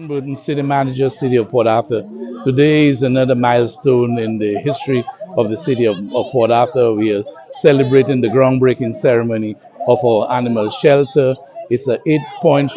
John Burton, City Manager, City of Port Arthur. Today is another milestone in the history of the city of Port Arthur. We are celebrating the groundbreaking ceremony of our animal shelter. It's a 8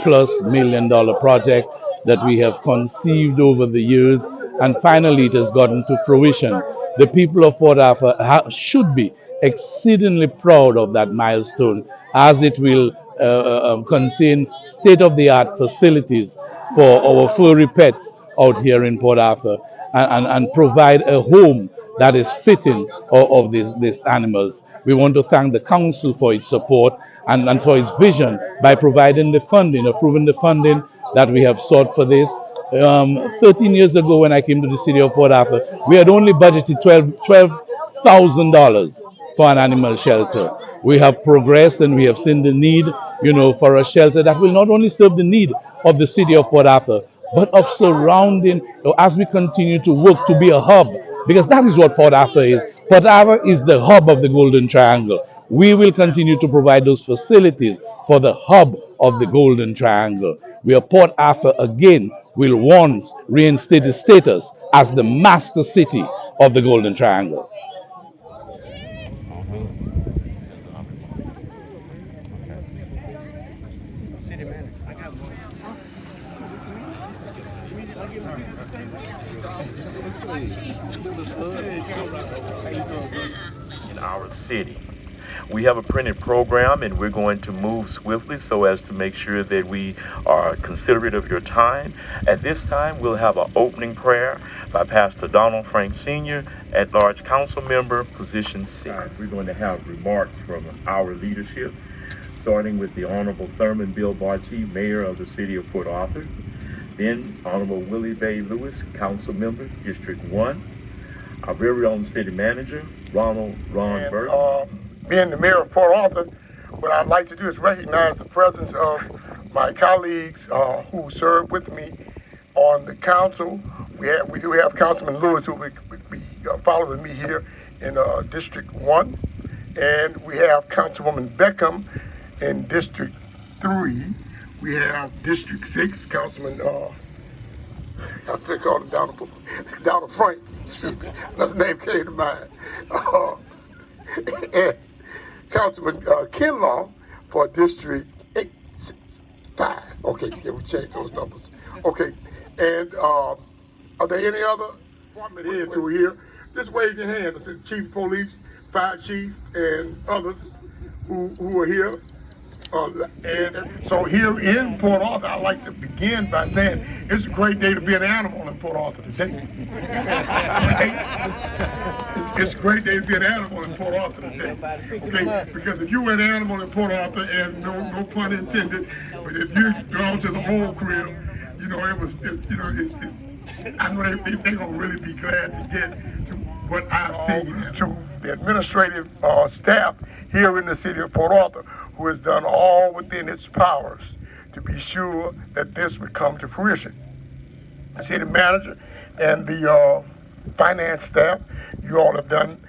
plus million project that we have conceived over the years, and finally it has gotten to fruition. The people of Port Arthur should be exceedingly proud of that milestone, as it will contain state-of-the-art facilities for our furry pets out here in Port Arthur, and provide a home that is fitting of these animals. We want to thank the council for its support and for its vision by providing the funding, approving the funding that we have sought for this. 13 years ago, when I came to the city of Port Arthur, we had only budgeted $12,000 for an animal shelter. We have progressed and we have seen the need, for a shelter that will not only serve the need of the city of Port Arthur, but of surrounding, as we continue to work to be a hub, because that is what Port Arthur is. Port Arthur is the hub of the Golden Triangle. We will continue to provide those facilities for the hub of the Golden Triangle, where Port Arthur again will once reinstate its status as the master city of the Golden Triangle. In our city. We have a printed program and we're going to move swiftly so as to make sure that we are considerate of your time. At this time, we'll have an opening prayer by Pastor Donald Frank Sr., at-large council member, position 6. We're going to have remarks from our leadership, starting with the Honorable Thurman Blvd, Mayor of the City of Port Arthur. Then Honorable Willie Bay Lewis, Council Member, District 1. Our very own City Manager, Ron Burton. Being the Mayor of Port Arthur, what I'd like to do is recognize the presence of my colleagues who serve with me on the council. We do have Councilman Lewis who will be following me here in District 1. And we have Councilwoman Beckham in District 3. We have District 6, Councilman, I think I called him Donald Frank. Another name came to mind. And Councilman Kinlaw for District 8, 6, 5. Okay, yeah, we changed those numbers. Okay, and are there any other department heads who are here? Just wave your hand. The Chief of Police, Fire Chief, and others who are here. And so here in Port Arthur, I'd like to begin by saying it's a great day to be an animal in Port Arthur today. It's a great day to be an animal in Port Arthur today. Okay, because if you were an animal in Port Arthur, and no pun intended, but if you go to the whole crib, I know they're gonna really be glad to get to what I've seen. To the administrative staff here in the city of Port Arthur, who has done all within its powers to be sure that this would come to fruition. The city manager and the finance staff, you all have done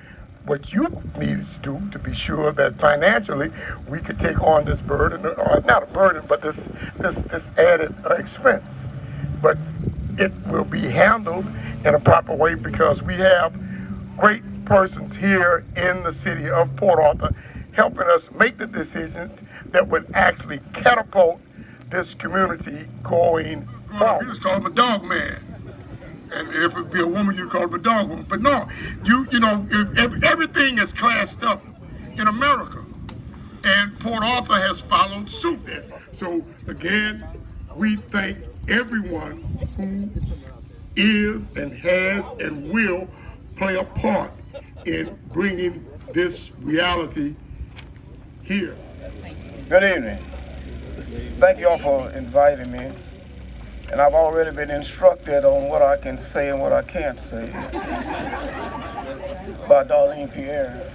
what you needed to do to be sure that financially we could take on this burden, or not a burden, but this added expense. But it will be handled in a proper way because we have great persons here in the city of Port Arthur helping us make the decisions that would actually catapult this community going forward. You just call him a dog man. And if it be a woman, you call him a dog woman. But no, everything is classed up in America. And Port Arthur has followed suit. So again, we thank everyone who is and has and will play a part in bringing this reality here. Good evening. Thank you all for inviting me. And I've already been instructed on what I can say and what I can't say by Darlene Pierre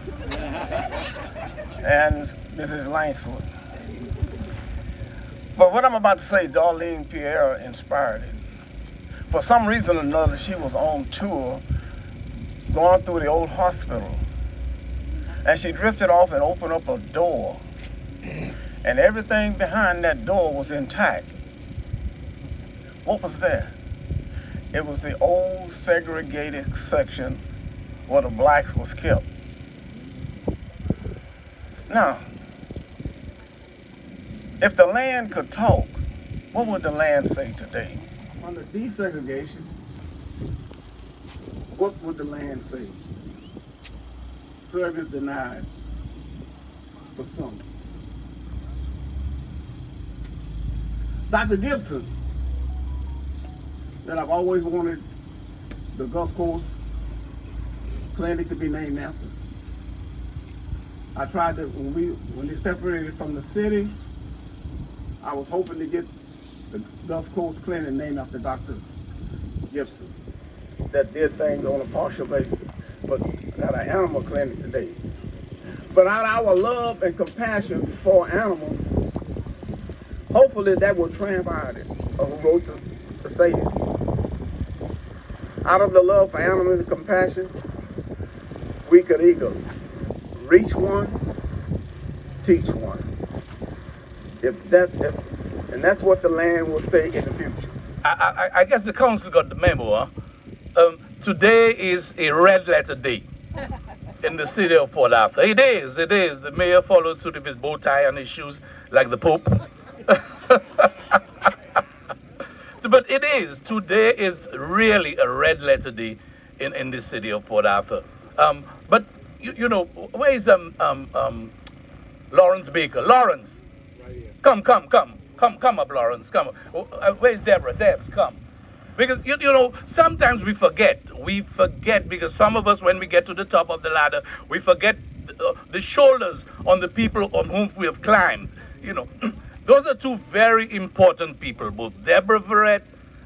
and Mrs. Langsford. But what I'm about to say, Darlene Pierre inspired it. For some reason or another, she was on tour going through the old hospital. And she drifted off and opened up a door. And everything behind that door was intact. What was there? It was the old segregated section where the blacks was kept. Now, if the land could talk, what would the land say today? Under desegregation, what would the land say? Service denied for some. Dr. Gibson, that I've always wanted the Gulf Coast Clinic to be named after. I tried to, when they separated from the city, I was hoping to get the Gulf Coast Clinic named after Dr. Gibson, that did things on a partial basis, but got an animal clinic today. But out of our love and compassion for animals, hopefully that will transpire it, or who wrote to say it. Out of the love for animals and compassion, we could either reach one, teach one. And that's what the land will say in the future. I guess the council got the memo. Huh? Today is a red letter day in the city of Port Arthur. It is. The mayor followed suit with his bow tie and his shoes like the Pope. But it is. Today is really a red letter day in the city of Port Arthur. But you know, where is Lawrence Baker? Lawrence, right here. Come up, Lawrence. Come. Where's Deborah? Debs, come. Because you know, sometimes we forget because some of us, when we get to the top of the ladder, we forget the shoulders on the people on whom we have climbed. You know, those are two very important people, both Deborah Verrett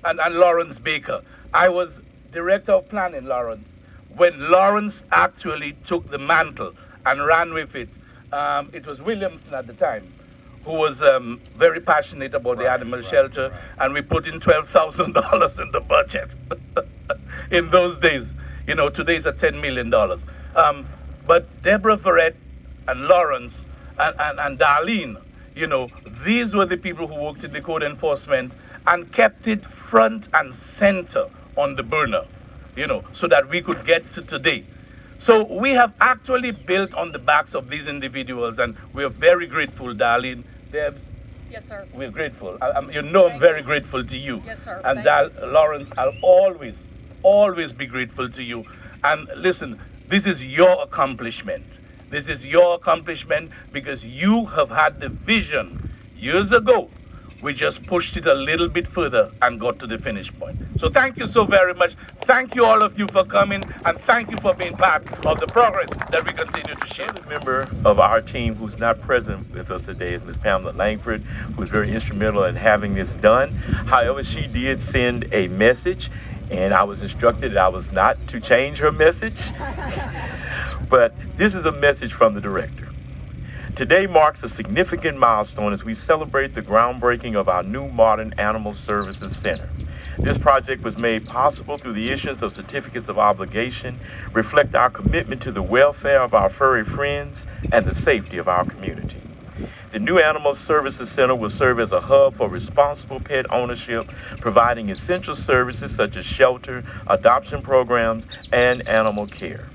and Lawrence Baker. I was director of planning, Lawrence, when Lawrence actually took the mantle and ran with it. It was Williamson at the time who was very passionate about the animal shelter, and we put in $12,000 in the budget in those days. You know, today's at $10 million. But Deborah Verrett and Lawrence and Darlene, you know, these were the people who worked in the code enforcement and kept it front and center on the burner, you know, so that we could get to today. So we have actually built on the backs of these individuals, and we're very grateful, Darlene, Debs. Yes, sir. We're grateful. You know, I'm very grateful to you. Yes, sir. And Lawrence, I'll always be grateful to you. And listen, this is your accomplishment. This is your accomplishment because you have had the vision years ago. We just pushed it a little bit further and got to the finish point. So thank you so very much. Thank you all of you for coming, and thank you for being part of the progress that we continue to share. A member of our team who's not present with us today is Ms. Pamela Langford, who was very instrumental in having this done. However, she did send a message, and I was instructed that I was not to change her message. But this is a message from the director. Today marks a significant milestone as we celebrate the groundbreaking of our new modern Animal Services Center. This project was made possible through the issuance of certificates of obligation, reflect our commitment to the welfare of our furry friends and the safety of our community. The new Animal Services Center will serve as a hub for responsible pet ownership, providing essential services such as shelter, adoption programs, and animal care.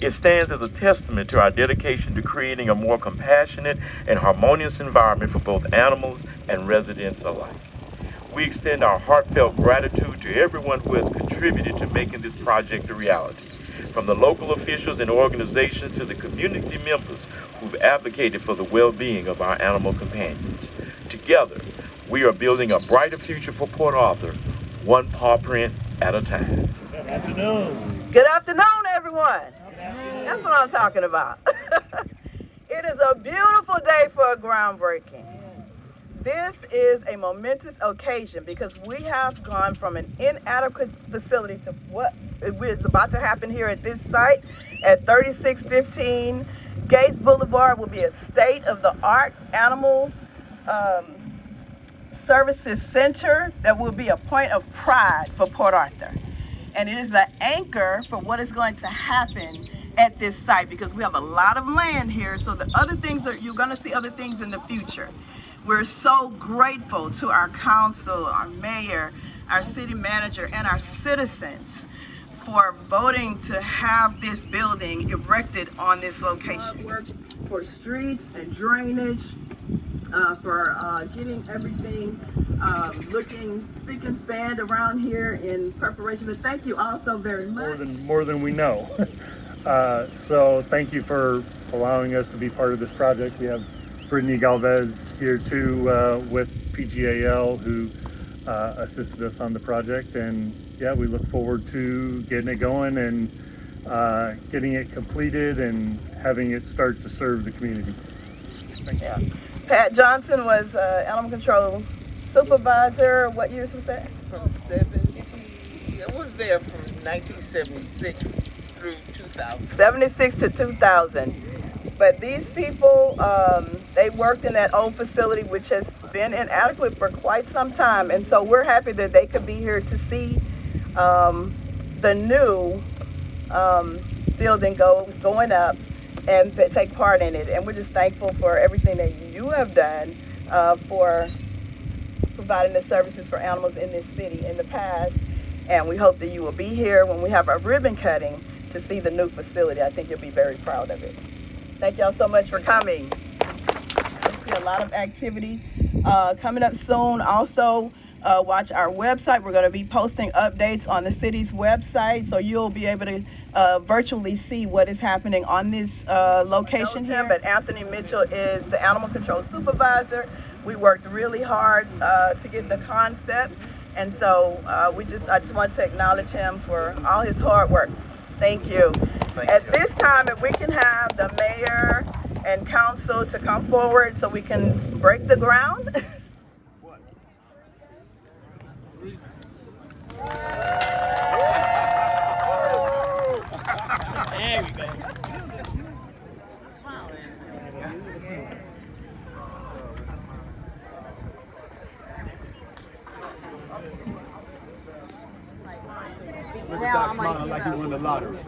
It stands as a testament to our dedication to creating a more compassionate and harmonious environment for both animals and residents alike. We extend our heartfelt gratitude to everyone who has contributed to making this project a reality, from the local officials and organizations to the community members who've advocated for the well-being of our animal companions. Together, we are building a brighter future for Port Arthur, one paw print at a time. Good afternoon. Good afternoon, everyone. That's what I'm talking about. It is a beautiful day for a groundbreaking. This is a momentous occasion because we have gone from an inadequate facility to what is about to happen here at this site at 3615 Gates Boulevard will be a state-of-the-art animal services center that will be a point of pride for Port Arthur. And it is the anchor for what is going to happen at this site because we have a lot of land here. So the other things you're going to see other things in the future. We're so grateful to our council, our mayor, our city manager, and our citizens for voting to have this building erected on this location. Work for streets and drainage, for getting everything looking spick and span around here in preparation. But thank you all so very much. More than we know. So thank you for allowing us to be part of this project. We have Brittany Galvez here too with PGAL, who assisted us on the project, and yeah, we look forward to getting it going and getting it completed and having it start to serve the community. Thank you. Yeah. Pat Johnson was animal control supervisor. What years was that? From 70, I was there from 1976 through 2000. 76 to 2000. But these people, they worked in that old facility, which has been inadequate for quite some time. And so we're happy that they could be here to see the new building going up and take part in it. And we're just thankful for everything that you have done for providing the services for animals in this city in the past. And we hope that you will be here when we have our ribbon cutting to see the new facility. I think you'll be very proud of it. Thank y'all so much for coming. I see a lot of activity coming up soon. Also, watch our website. We're going to be posting updates on the city's website, so you'll be able to virtually see what is happening on this location here. But Anthony Mitchell is the animal control supervisor. We worked really hard to get the concept, and so I just want to acknowledge him for all his hard work. Thank you. At this time, if we can have the mayor and council to come forward so we can break the ground. There we go. Look at Doc smiling like he won the lottery.